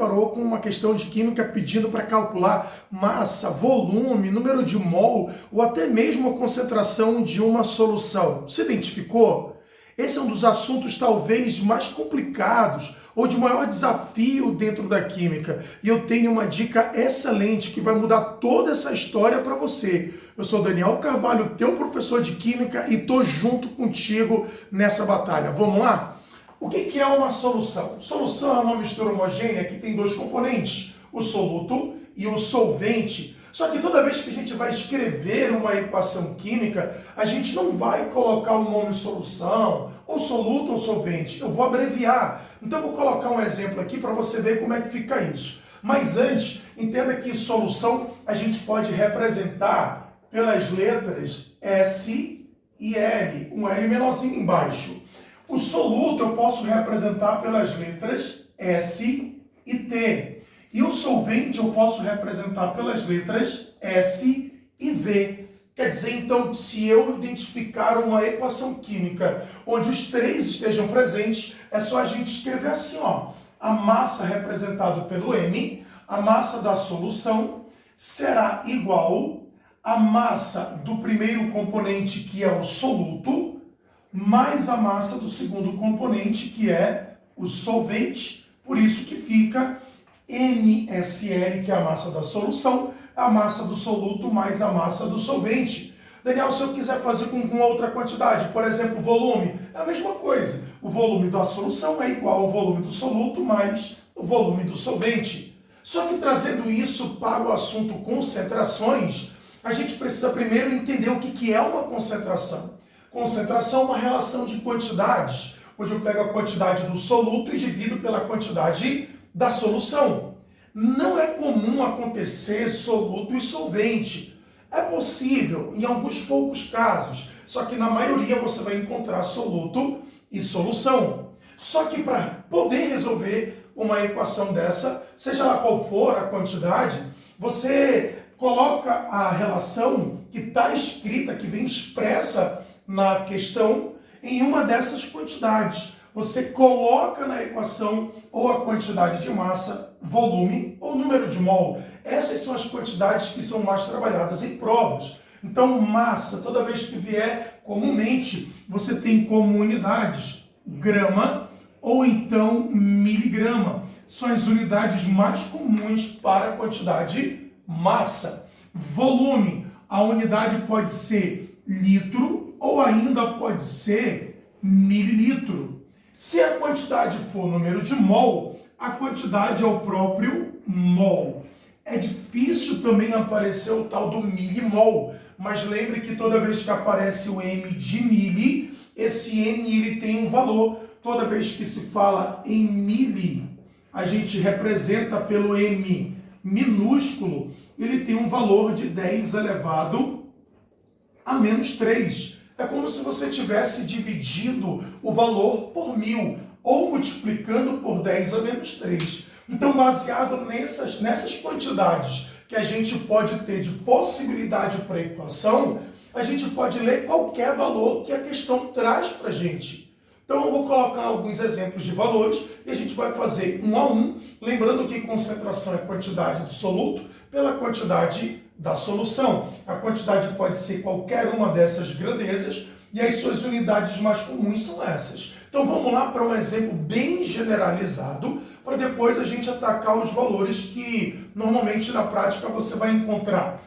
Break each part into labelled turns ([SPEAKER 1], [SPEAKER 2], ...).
[SPEAKER 1] deparou com uma questão de química pedindo para calcular massa, volume, número de mol ou até mesmo a concentração de uma solução? Se identificou? Esse é um dos assuntos talvez mais complicados ou de maior desafio dentro da química. E eu tenho uma dica excelente que vai mudar toda essa história para você. Eu sou Daniel Carvalho, teu professor de química, e tô junto contigo nessa batalha. Vamos lá? O que é uma solução? Solução é uma mistura homogênea que tem dois componentes, o soluto e o solvente. Só que toda vez que a gente vai escrever uma equação química, a gente não vai colocar o nome solução, ou soluto ou solvente. Eu vou abreviar. Então eu vou colocar um exemplo aqui para você ver como é que fica isso. Mas antes, entenda que solução a gente pode representar pelas letras S e L, um L menorzinho embaixo. O soluto eu posso representar pelas letras S e T. E o solvente eu posso representar pelas letras S e V. Quer dizer, então, se eu identificar uma equação química onde os três estejam presentes, é só a gente escrever assim, ó. A massa representada pelo M, a massa da solução, será igual à massa do primeiro componente, que é o soluto, mais a massa do segundo componente, que é o solvente. Por isso que fica MSL, que é a massa da solução, a massa do soluto mais a massa do solvente. Daniel, se eu quiser fazer com outra quantidade, por exemplo, volume, é a mesma coisa. O volume da solução é igual ao volume do soluto mais o volume do solvente. Só que trazendo isso para o assunto concentrações, a gente precisa primeiro entender o que é uma concentração. Concentração é uma relação de quantidades, onde eu pego a quantidade do soluto e divido pela quantidade da solução. Não é comum acontecer soluto e solvente. É possível em alguns poucos casos, só que na maioria você vai encontrar soluto e solução. Só que para poder resolver uma equação dessa, seja lá qual for a quantidade, você coloca a relação que está escrita, que vem expressa na questão, em uma dessas quantidades. Você coloca na equação ou a quantidade de massa, volume ou número de mol. Essas são as quantidades que são mais trabalhadas em provas. Então, massa, toda vez que vier, comumente, você tem como unidades grama ou então miligrama. São as unidades mais comuns para a quantidade massa. Volume, a unidade pode ser litro ou ainda pode ser mililitro. Se a quantidade for número de mol, a quantidade é o próprio mol. É difícil também aparecer o tal do milimol, mas lembre que toda vez que aparece o M de mili, esse M ele tem um valor. Toda vez que se fala em mili, a gente representa pelo M minúsculo, ele tem um valor de 10 elevado a menos 3. É como se você tivesse dividido o valor por 1000 ou multiplicando por 10 a menos 3. Então, baseado nessas quantidades que a gente pode ter de possibilidade para a equação, a gente pode ler qualquer valor que a questão traz para a gente. Então, eu vou colocar alguns exemplos de valores e a gente vai fazer um a um, lembrando que concentração é quantidade do soluto pela quantidade da solução. A quantidade pode ser qualquer uma dessas grandezas e as suas unidades mais comuns são essas. Então vamos lá para um exemplo bem generalizado, para depois a gente atacar os valores que normalmente na prática você vai encontrar.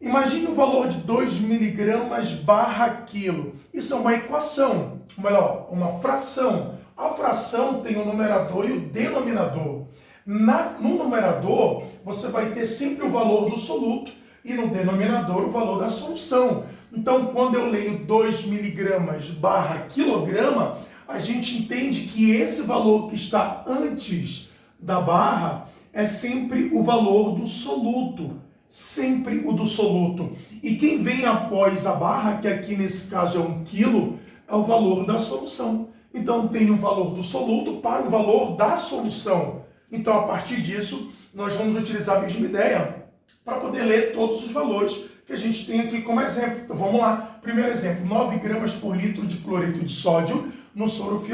[SPEAKER 1] Imagine o valor de 2 miligramas barra quilo. Isso é uma equação, ou melhor, uma fração. A fração tem o numerador e o denominador. No numerador, você vai ter sempre o valor do soluto e no denominador o valor da solução. Então, quando eu leio 2 miligramas barra quilograma, a gente entende que esse valor que está antes da barra é sempre o valor do soluto. Sempre o do soluto. E quem vem após a barra, que aqui nesse caso é 1 quilo, é o valor da solução. Então, tem o valor do soluto para o valor da solução. Então, a partir disso, nós vamos utilizar a mesma ideia para poder ler todos os valores que a gente tem aqui como exemplo. Então, vamos lá. Primeiro exemplo, 9 gramas por litro de cloreto de sódio no soro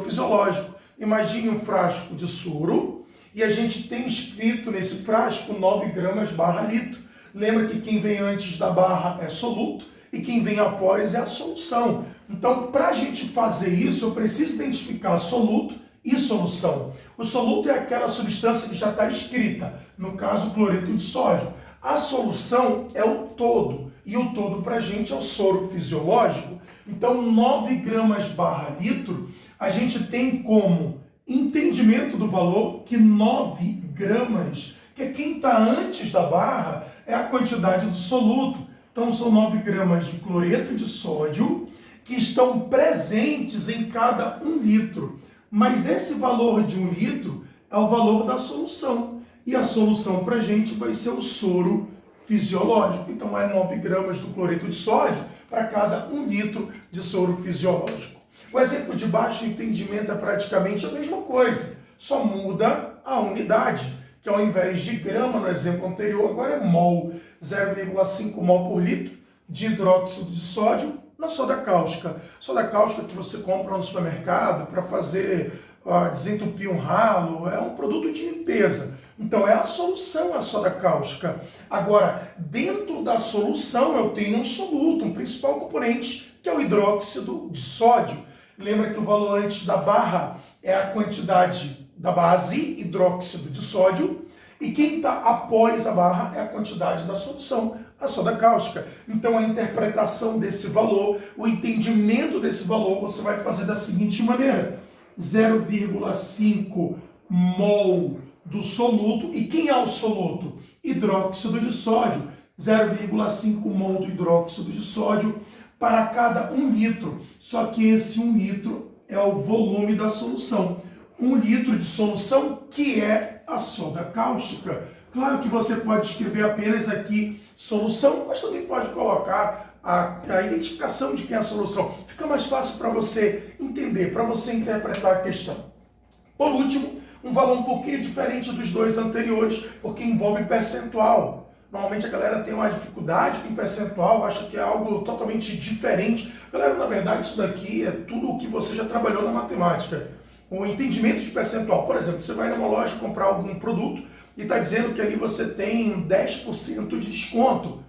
[SPEAKER 1] fisiológico. Imagine um frasco de soro e a gente tem escrito nesse frasco 9 gramas barra litro. Lembra que quem vem antes da barra é soluto e quem vem após é a solução. Então, para a gente fazer isso, eu preciso identificar soluto e solução. O soluto é aquela substância que já está escrita, no caso, cloreto de sódio. A solução é o todo, e o todo para a gente é o soro fisiológico. Então, 9 gramas barra litro, a gente tem como entendimento do valor que 9 gramas, que é quem está antes da barra, é a quantidade do soluto. Então, são 9 gramas de cloreto de sódio que estão presentes em cada 1 litro. Mas esse valor de 1 litro é o valor da solução. E a solução para a gente vai ser o soro fisiológico. Então, é 9 gramas do cloreto de sódio para cada 1 litro de soro fisiológico. O exemplo de baixo entendimento é praticamente a mesma coisa, só muda a unidade, que ao invés de grama no exemplo anterior, agora é mol, 0,5 mol por litro de hidróxido de sódio na soda cáustica. Soda cáustica que você compra no supermercado para fazer desentupir um ralo, é um produto de limpeza. Então é a solução a soda cáustica. Agora, dentro da solução eu tenho um soluto, um principal componente, que é o hidróxido de sódio. Lembra que o valor antes da barra é a quantidade da base, hidróxido de sódio, e quem está após a barra é a quantidade da solução, a soda cáustica. Então a interpretação desse valor, o entendimento desse valor, você vai fazer da seguinte maneira: 0,5 mol do soluto. E quem é o soluto? Hidróxido de sódio. 0,5 mol do hidróxido de sódio para cada 1 litro. Só que esse 1 litro é o volume da solução. 1 litro de solução, que é a soda cáustica. Claro que você pode escrever apenas aqui solução, mas também pode colocar a identificação de quem é a solução. Fica mais fácil para você entender, para você interpretar a questão. Por último, um valor um pouquinho diferente dos dois anteriores, porque envolve percentual. Normalmente a galera tem uma dificuldade com percentual, acha que é algo totalmente diferente. Galera, na verdade, isso daqui é tudo o que você já trabalhou na matemática. O entendimento de percentual. Por exemplo, você vai numa loja comprar algum produto e está dizendo que ali você tem 10% de desconto.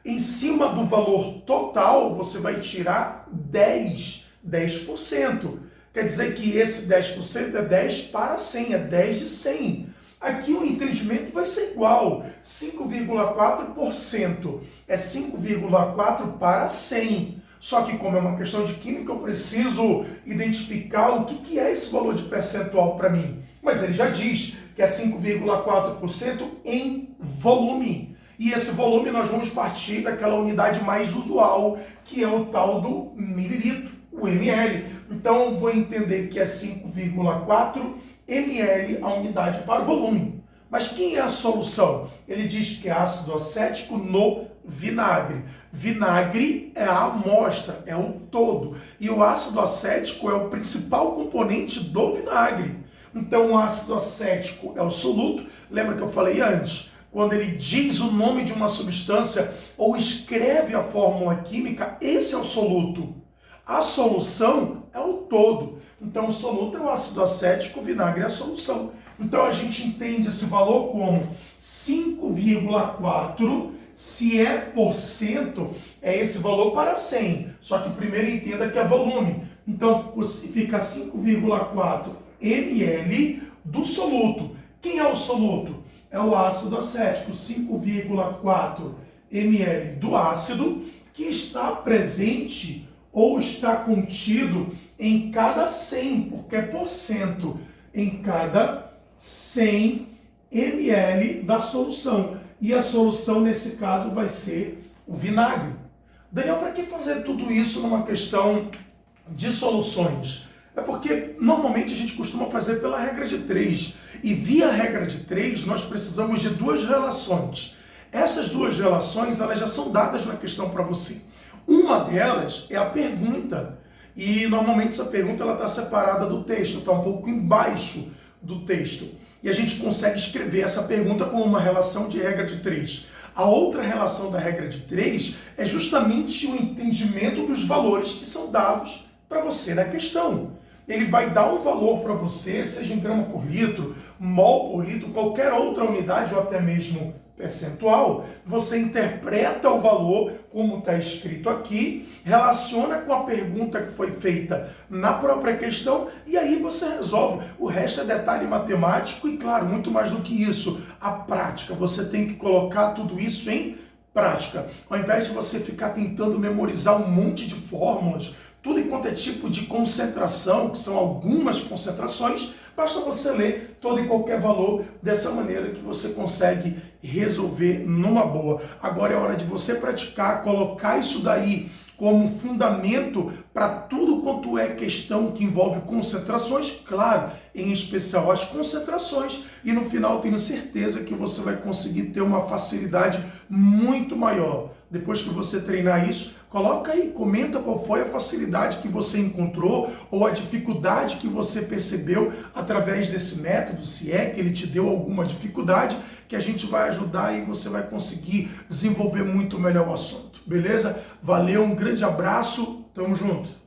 [SPEAKER 1] Em cima do valor total, você vai tirar 10%. Quer dizer que esse 10% é 10 para 100, é 10 de 100. Aqui o entendimento vai ser igual, 5,4% é 5,4 para 100. Só que como é uma questão de química, eu preciso identificar o que é esse valor de percentual para mim. Mas ele já diz que é 5,4% em volume. E esse volume nós vamos partir daquela unidade mais usual, que é o tal do mililitro, o ml. Então eu vou entender que é 5,4 ml a unidade para o volume. Mas quem é a solução? Ele diz que é ácido acético no vinagre. Vinagre é a amostra, é o todo. E o ácido acético é o principal componente do vinagre. Então o ácido acético é o soluto. Lembra que eu falei antes? Quando ele diz o nome de uma substância ou escreve a fórmula química, esse é o soluto. A solução é o todo. Então o soluto é o ácido acético, o vinagre é a solução. Então a gente entende esse valor como 5,4, se é por cento, é esse valor para 100. Só que primeiro entenda que é volume. Então fica 5,4 ml do soluto. Quem é o soluto? É o ácido acético, 5,4 ml do ácido, que está presente ou está contido em cada 100, porque é por cento, em cada 100 ml da solução. E a solução, nesse caso, vai ser o vinagre. Daniel, para que fazer tudo isso numa questão de soluções? É porque, normalmente, a gente costuma fazer pela regra de 3. E via regra de 3, nós precisamos de duas relações. Essas duas relações, elas já são dadas na questão para você. Uma delas é a pergunta. E, normalmente, essa pergunta está separada do texto, está um pouco embaixo do texto. E a gente consegue escrever essa pergunta como uma relação de regra de 3. A outra relação da regra de 3 é justamente o entendimento dos valores que são dados para você na questão. ele vai dar um valor para você, seja em grama por litro, mol por litro, qualquer outra unidade ou até mesmo percentual, você interpreta o valor como está escrito aqui, relaciona com a pergunta que foi feita na própria questão e aí você resolve. O resto é detalhe matemático e, claro, muito mais do que isso, a prática. Você tem que colocar tudo isso em prática. Ao invés de você ficar tentando memorizar um monte de fórmulas, tudo enquanto é tipo de concentração, que são algumas concentrações, basta você ler todo e qualquer valor dessa maneira que você consegue resolver numa boa. Agora é hora de você praticar, colocar isso daí como fundamento para tudo quanto é questão que envolve concentrações, claro, em especial as concentrações, e no final tenho certeza que você vai conseguir ter uma facilidade muito maior. Depois que você treinar isso, coloca aí, comenta qual foi a facilidade que você encontrou ou a dificuldade que você percebeu através desse método, se é que ele te deu alguma dificuldade, que a gente vai ajudar e você vai conseguir desenvolver muito melhor o assunto, beleza? Valeu, um grande abraço, tamo junto!